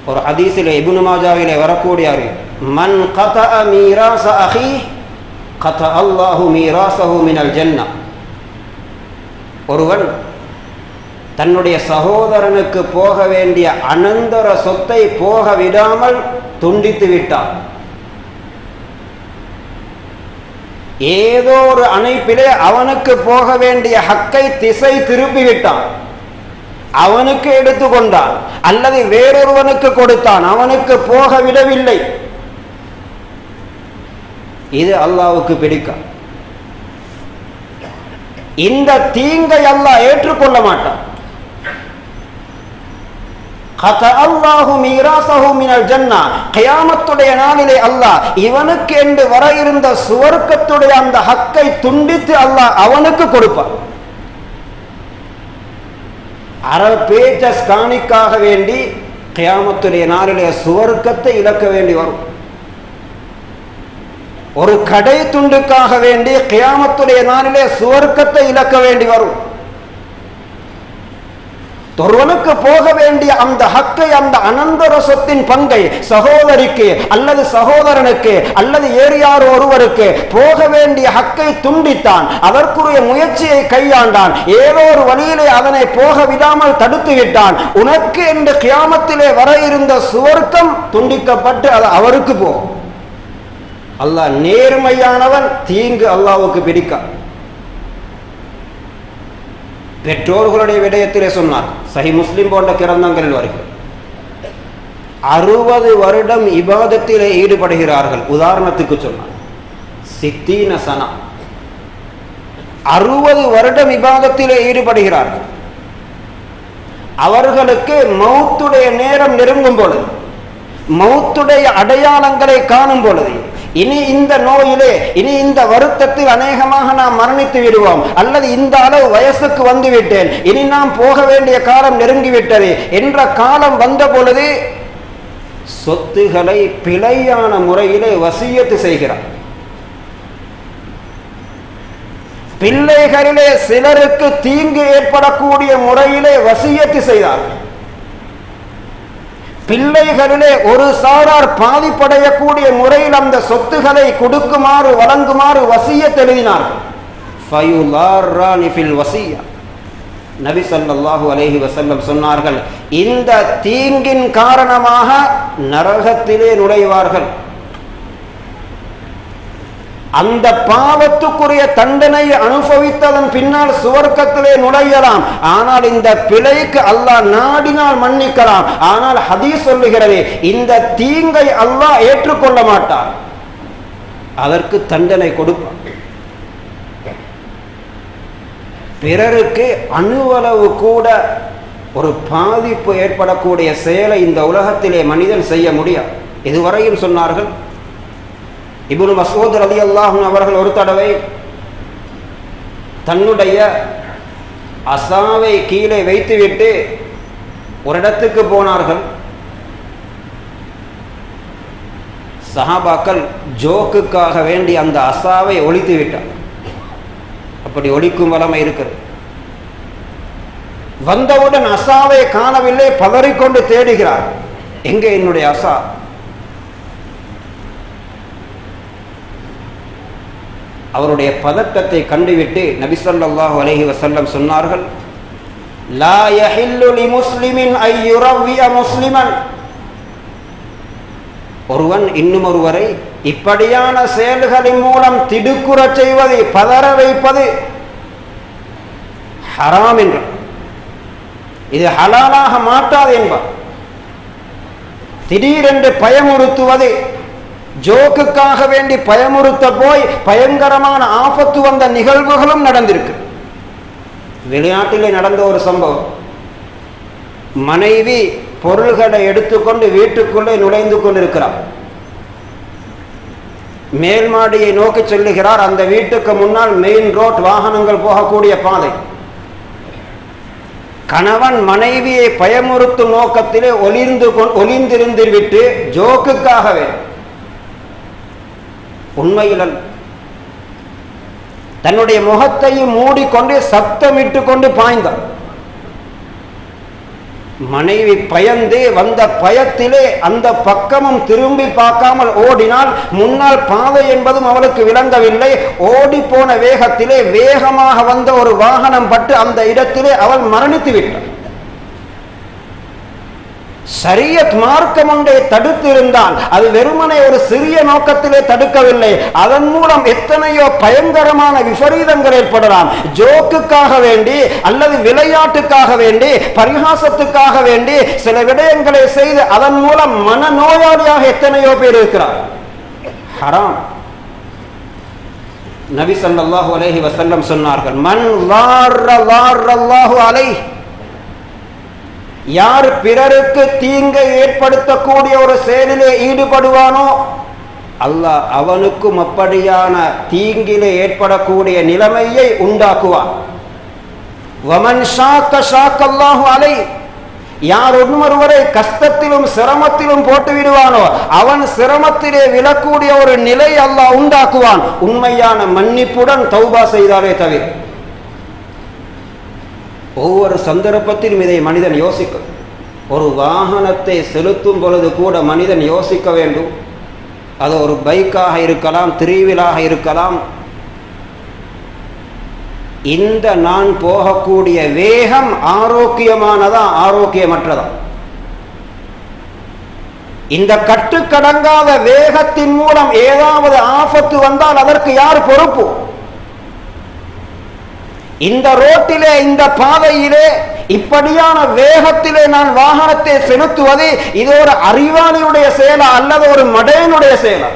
Speaker 1: ஒரு ஹதீஸிலே இப்னு மாஜாவிலே வரக்கூடிய மன் கதஅ மீராஸ அஹி கதஅ அல்லாஹு மீராஸஹு மினல் ஜன்னah, ஒருவன் தன்னுடைய சகோதரனுக்கு போக வேண்டிய அனந்தர சொத்தை போக விடாமல் துண்டித்து விட்டார். ஏதோ ஒரு அணைப்பிலே அவனுக்கு போக வேண்டிய ஹக்கை திசை திருப்பி விட்டான். அவனுக்கு எடுத்துக்கொண்டான் அல்லது வேறொருவனுக்கு கொடுத்தான், அவனுக்கு போக விடவில்லை. இது அல்லாஹ்வுக்கு பிடிக்கும். இந்த தீங்கை அல்லாஹ் ஏற்றுக்கொள்ள மாட்டான். கியாமத்துடைய நாளிலே அல்லாஹ் இவனுக்கு என்று வர இருந்த சுவர்க்கத்துடைய அந்த ஹக்கை துண்டித்து அல்லாஹ் அவனுக்கு கொடுப்பான். காணிக்காக வேண்டி கியாமத்துடைய நாளிலே சுவர்க்கத்தை இழக்க வேண்டி வரும். ஒரு கடை துண்டுக்காக வேண்டி கியாமத்துடைய நாளிலே சுவர்க்கத்தை இழக்க வேண்டி வரும். ஒருவனுக்கு போக வேண்டிய அந்த ஹக்கை, அந்த அனந்தர சொத்தின் பங்கை சகோதரிக்கு அல்லது சகோதரனுக்கு அல்லது ஏறியார் ஒருவருக்கு போக வேண்டிய ஹக்கை துண்டித்தான். அதற்குரிய முயற்சியை கையாண்டான். ஏதோ ஒரு வழியிலே அதனை போக விடாமல் தடுத்து விட்டான். உனக்கு என்று கியாமத்திலே வர இருந்த சுவர்க்கம் துண்டிக்கப்பட்டு அது அவருக்கு போகும். அல்லாஹ் நேர்மையானவன், தீங்கு அல்லாஹ்வுக்கு பிடிக்காது. பெற்றோர்களுடைய விடயத்திலே சொன்னார், சஹீஹ் முஸ்லிம் போன்ற கிரந்தங்களில் வருகிறது. 60 வருடம் இபாதத்திலே ஈடுபடுகிறார்கள். உதாரணத்துக்கு சொன்னார், 60 சனா, 60 வருடம் இபாதத்திலே ஈடுபடுகிறார்கள். அவர்களுக்கு மௌத்துடைய நேரம் நெருங்கும் பொழுது, மௌத்துடைய அடையாளங்களை காணும் பொழுது, இனி இந்த நோயிலே, இனி இந்த வருத்தத்தில் அநேகமாக நாம் மரணித்து விடுவோம், அல்லது இந்த அளவு வயசுக்கு வந்து விட்டேன், இனி நாம் போக வேண்டிய காலம் நெருங்கிவிட்டது என்ற காலம் வந்த பொழுது சொத்துக்களை பிழையான முறையிலே வசியத்து செய்கிறார். பிள்ளைகளிலே சிலருக்கு தீங்கு ஏற்படக்கூடிய முறையிலே வசியத்து செய்தார். பிள்ளைகளிலே ஒரு சாரார் பாதிப்படையக்கூடிய முறையில் அந்த சொத்துக்களை கொடுக்குமாறு வழங்குமாறு வசியத் எழுதினார்கள். நபி ஸல்லல்லாஹு அலைஹி வஸல்லம் சொன்னார்கள், இந்த தீங்கின் காரணமாக நரகத்திலே நுழைவார்கள். அந்த பாவத்துக்குரிய தண்டனை அனுபவித்ததன் பின்னால் சுவர்க்கத்திலே நுழையலாம். ஆனால் இந்த பிழைக்கு அல்லாஹ் நாடினால் மன்னிக்கலாம். ஆனால் ஹதீஸ் சொல்லுகிறது, இந்த தீங்கை அல்லாஹ் ஏற்றுக்கொள்ள மாட்டான், அதற்கு தண்டனை கொடுப்பான். பிறருக்கு அணுவளவு கூட ஒரு பாதிப்பு ஏற்படக்கூடிய செயலை இந்த உலகத்திலே மனிதன் செய்ய முடியாது. இதுவரையும் சொன்னார்கள், இப்னு மஸ்ஊத் ரலியல்லாஹு அன்ஹு அவர்கள் ஒரு தடவை தன்னுடைய அசாவை கீழே வைத்துவிட்டு ஒரு இடத்துக்கு போனார்கள். சஹாபாக்கள் ஜோக்குக்காக வேண்டி அந்த அசாவை ஒழித்து விட்டார். அப்படி ஒழிக்கும் வளமை இருக்கிறது. வந்தவுடன் அசாவை காணவில்லை, பதறிக்கொண்டு தேடுகிறார், எங்கே என்னுடைய அசா? அவருடைய பதட்டத்தை கண்டுவிட்டு நபி ஸல்லல்லாஹு அலைஹி வஸல்லம் சொன்னார்கள், லா யஹில்லு லிமுஸ்லிமின் ஐ யுரவ்விய முஸ்லிமன். ஒருவன் இன்னும் ஒருவரை இப்படியான செயல்களின் மூலம் திடுக்குறச் செய்வது, பதற வைப்பது ஹராம் என்றார். இது ஹலாலாக மாட்டாது என்பார். திடீரென்று பயமுறுத்துவது, ஜோக்குக்காக வேண்டி பயமுறுத்த போய் பயங்கரமான ஆபத்து வந்த நிகழ்வுகளும் நடந்திருக்கு. வெளிநாட்டிலே நடந்த ஒரு சம்பவம், மனைவி பொருள்களை எடுத்துக்கொண்டு வீட்டுக்குள்ளே நுழைந்து கொண்டிருக்கிறார். மேல் மாடியை நோக்கி செல்லுகிறார். அந்த வீட்டுக்கு முன்னால் மெயின் ரோட், வாகனங்கள் போகக்கூடிய பாதை. கணவன் மனைவியை பயமுறுத்தும் நோக்கத்திலே ஒளிந்திருந்து விட்டு ஜோக்குக்காகவே, உண்மையில் தன்னுடைய முகத்தையும் மூடிக்கொண்டு சத்தமிட்டு கொண்டு பாய்ந்தார். மனைவி பயந்து வந்த பயத்திலே அந்த பக்கமும் திரும்பி பார்க்காமல் ஓடினால் முன்னால் பாதை என்பதும் அவளுக்கு விளங்கவில்லை. ஓடி போன வேகத்திலே வேகமாக வந்த ஒரு வாகனம் பட்டு அந்த இடத்திலே அவள் மரணித்து விட்டாள். ஷரியத் மார்க்கம் ஒன்றை தடுத்திருந்தால் அது வெறுமனே ஒரு சிறிய நோக்கத்திலே தடுக்கவில்லை. அதன் மூலம் எத்தனையோ பயங்கரமான விபரீதங்கள் ஏற்படலாம். ஜோக்குக்காக வேண்டி அல்லது விளையாட்டுக்காக வேண்டி பரிகாசத்துக்காக வேண்டி சில விடயங்களை செய்து அதன் மூலம் மனநோயாளியாக எத்தனையோ பேர் இருக்கிறார். ஹராம். நபி ஸல்லல்லாஹு அலைஹி வஸல்லம் சொன்னார்கள், மன் லார்ரல்லாஹு அலைஹி, யார் பிறருக்கு தீங்கை ஏற்படுத்தக்கூடிய ஒரு செயலிலே ஈடுபடுவானோ அல்லாஹ் அவனுக்கும் அப்படியான தீங்கிலே ஏற்படக்கூடிய நிலைமையை உண்டாக்குவான். வமன் ஷாக்க ஷாக்கல்லாஹு அலைஹி, யார் ஒருவரை கஷ்டத்திலும் சிரமத்திலும் போட்டு விடுவானோ அவன் சிரமத்திலே விழக்கூடிய ஒரு நிலை அல்லாஹ் உண்டாக்குவான். உண்மையான மன்னிப்புடன் தௌபா செய்தாலே தவிர. ஒவ்வொரு சந்தர்ப்பத்திலும் இதை மனிதன் யோசிக்கும். ஒரு வாகனத்தை செலுத்தும் பொழுது கூட மனிதன் யோசிக்க வேண்டும். அது ஒரு பைக்காக இருக்கலாம், த்ரீவீலாக இருக்கலாம். இந்த நான் போகக்கூடிய வேகம் ஆரோக்கியமானதா ஆரோக்கியமற்றதா? இந்த கட்டுக்கடங்காத வேகத்தின் மூலம் ஏதாவது ஆபத்து வந்தால் அதற்கு யார் பொறுப்பு? இந்த ரோட்டிலே இந்த பாதையிலே இப்படியான வேகத்திலே நான் வாகனத்தை செலுத்துவது இது ஒரு அறிவாளியுடைய செயலா அல்லது ஒரு மடையனுடைய செயலா?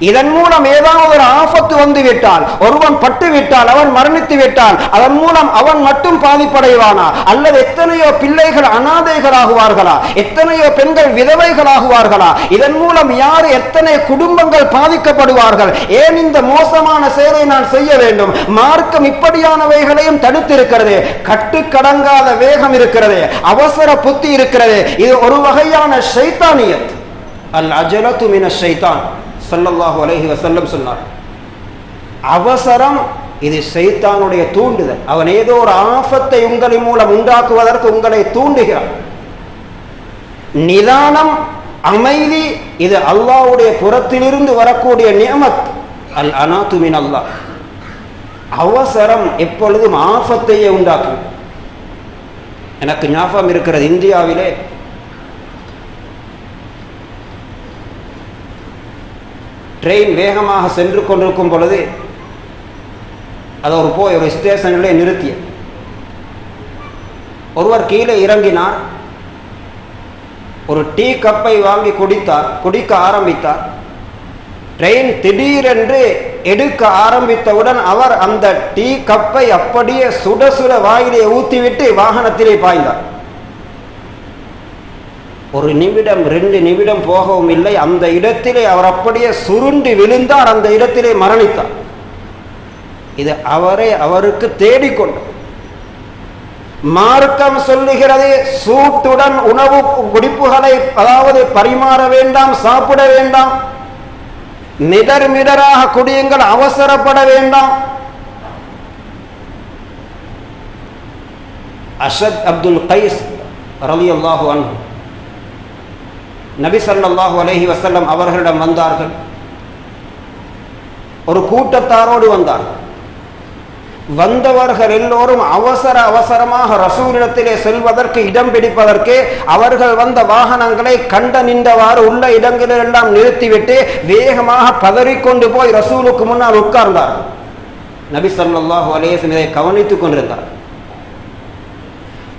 Speaker 1: இதன் மூலம் ஏதாவது ஒரு ஆபத்து வந்து விட்டால், ஒருவன் பட்டு விட்டால், அவன் மரணித்து விட்டால் அதன் மூலம் அவன் மட்டும் பாதிப்படைவானா? அல்லது எத்தனையோ பிள்ளைகள் அனாதைகளாகுவார்களா? எத்தனையோ பெண்கள் விதவைகளாகுவார்களா? இதன் மூலம் யார் எத்தனை குடும்பங்கள் பாதிக்கப்படுவார்கள்? ஏன் இந்த மோசமான செயலை நான் செய்ய வேண்டும்? மார்க்கம் இப்படியானவைகளையும் தடுத்திருக்கிறது. கட்டுக்கடங்காத வேகம் இருக்கிறது, அவசர புத்தி இருக்கிறது. இது ஒரு வகையான ஷைத்தானியத். அல் அஜலத்து மினஷ் ஷைத்தான் ஸல்லல்லாஹு அலைஹி வஸல்லம் சொன்னார். அவசரம் இது ஷைத்தானுடைய தூண்டுதல். அவன் ஏதோ ஒரு ஆபத்தை உங்களின் மூலம் உண்டாக்குவதற்கு உங்களை தூண்டுகிறான். நிதானம், அமைதி இது அல்லாஹ்வுடைய புறத்திலிருந்து வரக்கூடிய நிஅமத். அல் அனாத்து மின் அல்லாஹ். அவசரம் எப்பொழுதும் ஆபத்தையே உண்டாக்கும். எனக்கு ஞாபகம் இருக்கிறது, இந்தியாவிலே ட்ரெயின் வேகமாக சென்று கொண்டிருக்கும் பொழுது அதை ஒரு ஸ்டேஷனிலே நிறுத்திய ஒருவர் கீழே இறங்கினார். ஒரு டீ கப்பை வாங்கி குடிக்க ஆரம்பித்தார். ட்ரெயின் திடீரென்று எடுக்க ஆரம்பித்தவுடன் அவர் அந்த டீ கப்பை அப்படியே சுட சுட வாயிலே ஊற்றிவிட்டு வாகனத்திலே பாய்ந்தார். ஒரு நிமிடம் 2 நிமிடம் போகவும் இல்லை, அந்த இடத்திலே அவர் அப்படியே சுருண்டு விழுந்தார். அந்த இடத்திலே மரணித்தார். இது அவருக்கு தேடிக்கொண்டு மார்க்கம் சொல்லுகிறது, சூட்டுடன் உணவு குடிப்புகளை அதாவது பரிமாற வேண்டாம், சாப்பிட வேண்டாம், மிடராக குடியுங்கள், அவசரப்பட வேண்டாம். அஷத் அப்துல் கைஸ் ரலியல்லாஹு அன்ஹு நபி ஸல்லல்லாஹு அலைஹி வஸல்லம் அவர்களிடம் வந்தார்கள். ஒரு கூட்டத்தாரோடு வந்தார்கள். வந்தவர்கள் எல்லோரும் அவசரமாக ரசூலிடத்திலே செல்வதற்கு இடம் பிடிப்பதற்கு அவர்கள் வந்த வாகனங்களை கண்ட நின்றவாறு உள்ள இடங்களெல்லாம் நிறுத்திவிட்டு வேகமாக பதறிக்கொண்டு போய் ரசூலுக்கு முன்னால் உட்கார்ந்தார். நபி ஸல்லல்லாஹு அலைஹி வஸல்லம் இதை கவனித்துக் கொண்டிருந்தார்.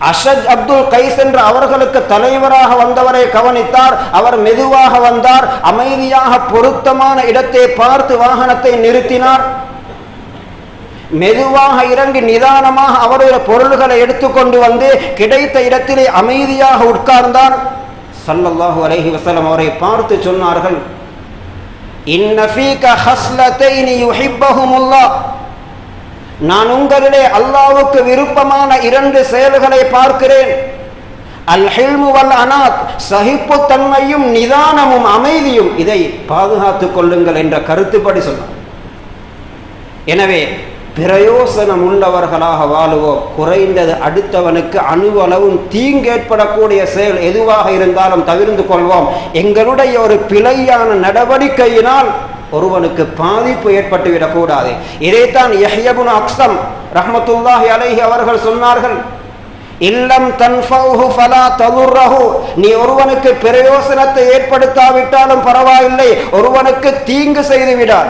Speaker 1: அஷத் அப்துல் கைஸ் என்ற அவர்களுக்கு தலைவராக வந்தவரை கவனித்தார். அவர் மெதுவாக வந்தார். அமைதியாக பொருத்தமான இடத்தை பார்த்து வாகனத்தை நிறுத்தினார். மெதுவாக இறங்கி நிதானமாக அவருடைய பொருள்களை எடுத்துக்கொண்டு வந்து கிடைத்த இடத்திலே அமைதியாக உட்கார்ந்தார். ஸல்லல்லாஹு அலைஹி வஸல்லம் அவரை பார்த்து சொன்னார்கள், இன்ன ஃபீக ஹஸ்லத்தைனி யுஹிப்பஹுமுல்லாஹ், நான் உங்களிலே அல்லாஹ்வுக்கு விருப்பமான 2 செயல்களை பார்க்கிறேன். அல் ஹில்மு வல் அனாத், சகிப்புத்தன்மையும் நிதானமும் அமைதியும், இதை பாதுகாத்துக் கொள்ளுங்கள் என்ற கருத்துப்படி சொன்னார். எனவே பிரயோசனம் உள்ளவர்களாக வாழுவோம். குறைந்தது அடுத்தவனுக்கு அணுவளவும் தீங்கு ஏற்படக்கூடிய செயல் எதுவாக இருந்தாலும் தவிர்த்து கொள்வோம். எங்களுடைய ஒரு பிழையான நடவடிக்கையினால் ஒருவனுக்கு பாதிப்பு ஏற்பட்டுவிடக் கூடாது. இதைத்தான் யஹ்யா இப்னு அக்ஸம் ரஹ்மத்துல்லாஹி அலைஹி அவர்கள் சொன்னார்கள், இல்லம் தன்ஃபௌஹு ஃபலா ததுர்ரஹு. நீ ஒருவனுக்கு பிரயோசனத்தை ஏற்படுத்தாவிட்டாலும் பரவாயில்லை, ஒருவனுக்கு தீங்கு செய்து விடார்.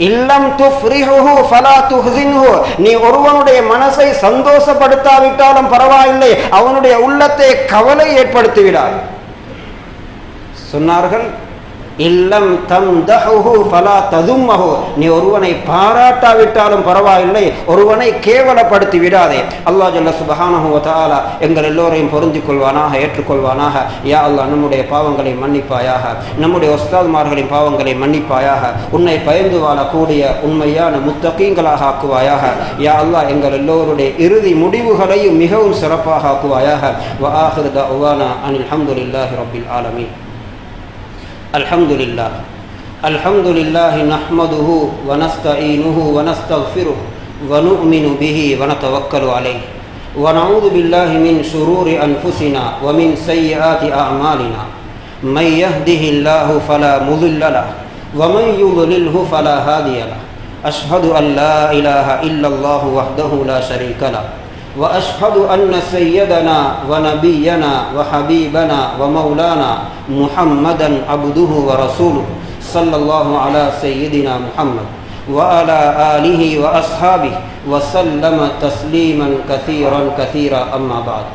Speaker 1: இல்லம் துஃப்ரிஹுஹு ஃபலா துஹ்ஸின்ஹு. நீ ஒருவனுடைய மனசை சந்தோஷப்படுத்தாவிட்டாலும் பரவாயில்லை, அவனுடைய உள்ளத்தை கவலை ஏற்படுத்தி விடார். சொன்னார்கள், இல்லம் தம்தஹுஹு ஃபலா ததும்மஹு. நீ ஒருவனை பாராட்டாவிட்டாலும் பரவாயில்லை, ஒருவனை கேவலப்படுத்தி விடாதே. அல்லாஹ் ஜல்ல சுப்ஹானஹு வ தஆலா எங்கள் எல்லோரையும் பொருந்திக் கொள்வானாக, ஏற்றுக்கொள்வானாக. யா அல்லாஹ், நம்முடைய பாவங்களை மன்னிப்பாயாக, நம்முடைய உஸ்தாத்மார்களின் பாவங்களை மன்னிப்பாயாக, உன்னை பயந்து வாழக்கூடிய உண்மையான முத்தகீன்களாக ஆக்குவாயாக. யா அல்லாஹ், எங்கள் எல்லோருடைய இறுதி முடிவுகளையும் மிகவும் சிறப்பாக ஆக்குவாயாக. வ ஆகிரு தஅவானா அனில் ஹம்துலில்லாஹி ரப்பில் ஆலமீன். அல்ஹம்துலில்லாஹ் அல்ஹம்துலில்லாஹி நஹ்மதுஹு வ நஸ்தஈனுஹு வ நஸ்தக்ஃபிருஹு வ நு'மினு பிஹி வ நதவக்கலு அலைஹி வ நஊது பில்லாஹி மின் ஷுரூரி அன்ஃபுஸினா வ மின் ஸய்யிஆத்தி அஅமாலினா. மை யஹ்திஹில்லாஹு ஃபலா முضில்ல லஹு வ மை யுضலில்ஹு ஃபலா ஹாதிய லஹு. அஷ்ஹது அன் லா இலாஹா இல்லல்லாஹு வஹ்தஹு லா ஷரீக லஹு وأشهد أن سيدنا ونبينا وحبيبنا ومولانا محمدا عبده ورسوله صلى الله على سيدنا محمد وعلى آله وأصحابه وسلم تسليما كثيرا كثيرا. أما بعد،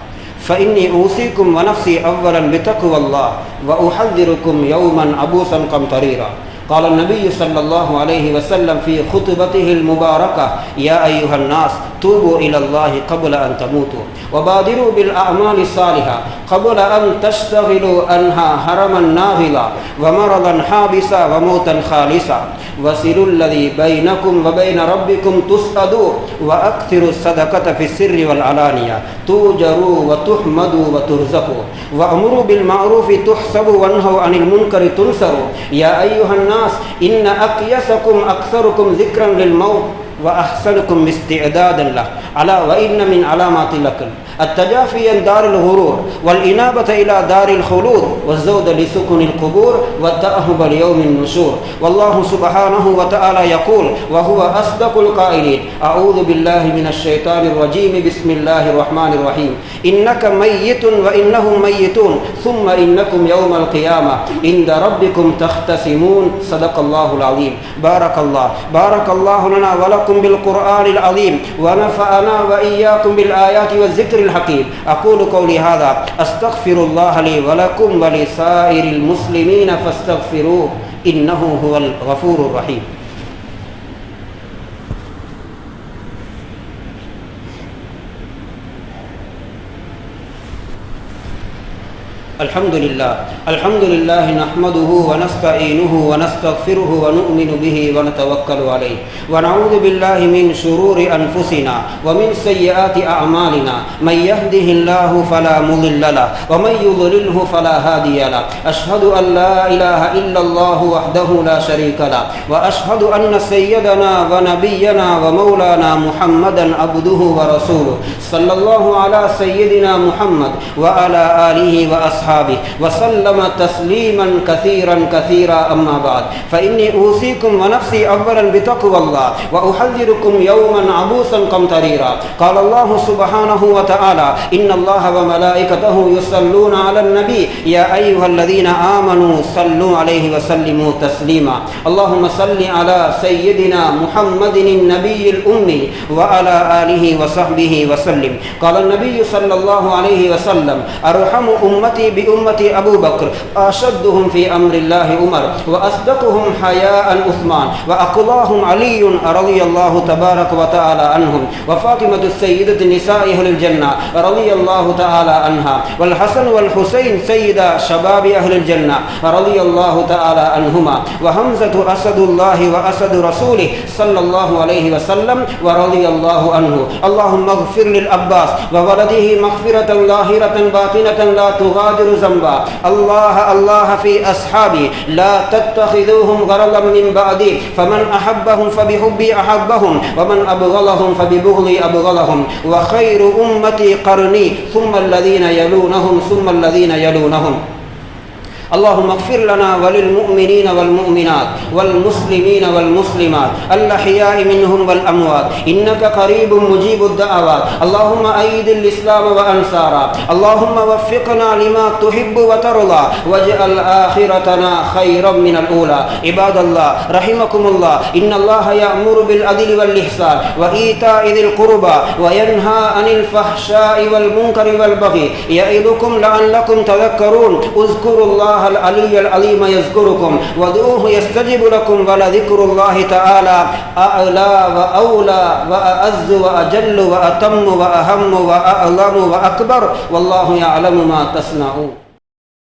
Speaker 1: فإني أوصيكم ونفسي أولا بتقوى الله وأحذركم يوما عبوسا قمطريرا. قال النبي صلى الله عليه وسلم في خطبته المباركة: يا أيها الناس توبوا إلى الله قبل أن تموتوا وبادروا بالأعمال الصالحة قبل أن تشتغلوا عنها هرما ناغلا ومرضا حابسا وموتا خالصا. وصلوا الذي بينكم وبين ربكم تسألوا وأكثروا الصدقة في السر والعلانية توجروا وتحمدوا وترزقوا وأمروا بالمعروف تحسبوا وانهوا عن المنكر تنصروا. يا أيها الناس إن أقيسكم أكثركم ذكرا للموت وأحسنكم استعدادا له. ألا وإن من علامات الأكل التجافي عن دار الغرور والإنابة إلى دار الخلود والزود لسكن القبور والتأهب ليوم النشور. والله سبحانه وتعالى يقول وهو أصدق القائلين: أعوذ بالله من الشيطان الرجيم بسم الله الرحمن الرحيم. إنك ميت وإنهم ميتون ثم إنكم يوم القيامة عند ربكم تختصمون. صدق الله العظيم. بارك الله لنا ولكم بالقرآن العظيم ونفعنا وإياكم بالآيات والذكر الحكيم. أقول قولي هذا أستغفر الله لي ولكم ولسائر المسلمين فاستغفروه إنه هو الغفور الرحيم. الحمد لله نحمده ونستعينه ونستغفره ونؤمن به ونتوكل عليه ونعوذ بالله من شرور أنفسنا ومن سيئات أعمالنا. من يهده الله فلا مضل له ومن يضلله فلا هادي له. أشهد أن لا إله إلا الله وحده لا شريك له وأشهد أن سيدنا ونبينا ومولانا محمدا عبده ورسوله صلى الله على سيدنا محمد وعلى آله وأصحابه وسلم تسليما كثيرا كثيرا. أما بعد، فإني أوصيكم ونفسي أولا بتقوى الله وأحذركم يوما عبوسا قمطريرا. قال الله سبحانه وتعالى: إن الله وملائكته يصلون على النبي يا أيها الذين آمنوا صلوا عليه وسلموا تسليما. اللهم صل على سيدنا محمد النبي الأمي وعلى آله وصحبه وسلم. قال النبي صلى الله عليه وسلم: أرحم أمتي بأمتي أبو بكر أشدهم في أمر الله عمر وأصدقهم حياء عثمان وأقضاهم علي رضي الله تبارك وتعالى عنهم وفاطمة السيدة نساء أهل الجنة رضي الله تعالى عنها والحسن والحسين سيدا شباب أهل الجنة رضي الله تعالى عنهما وحمزة أسد الله وأسد رسوله صلى الله عليه وسلم ورضي الله عنه. اللهم اغفر للعباس وولده مغفرة ظاهرة باطنة لا تغادر يغفر ذنبا الله الله في أصحابي لا تتخذوهم غرضا من بعدي فمن أحبهم فبحبي أحبهم ومن أبغضهم فببغضي أبغضهم وخير أمتي قرني ثم الذين يلونهم ثم الذين يلونهم اللهم اغفر لنا وللمؤمنين والمؤمنات والمسلمين والمسلمات الأحياء منهم والأموات إنك قريب مجيب الدعوات اللهم أيد الإسلام وأنصاره اللهم وفقنا لما تحب وترضى واجعل آخرتنا خيرا من الأولى عباد الله رحمكم الله إن الله يأمر بالعدل والإحسان وإيتاء ذي القربى وينهى عن الفحشاء والمنكر والبغي يعظكم لعلكم تذكرون اذكروا الله العلي العظيم يذكركم وادعوه يستجب لكم ولذكر الله تعالى أعلى وأولى وأعز وأجل وأتم وأهم وأعظم وأكبر والله يعلم ما تصنعون.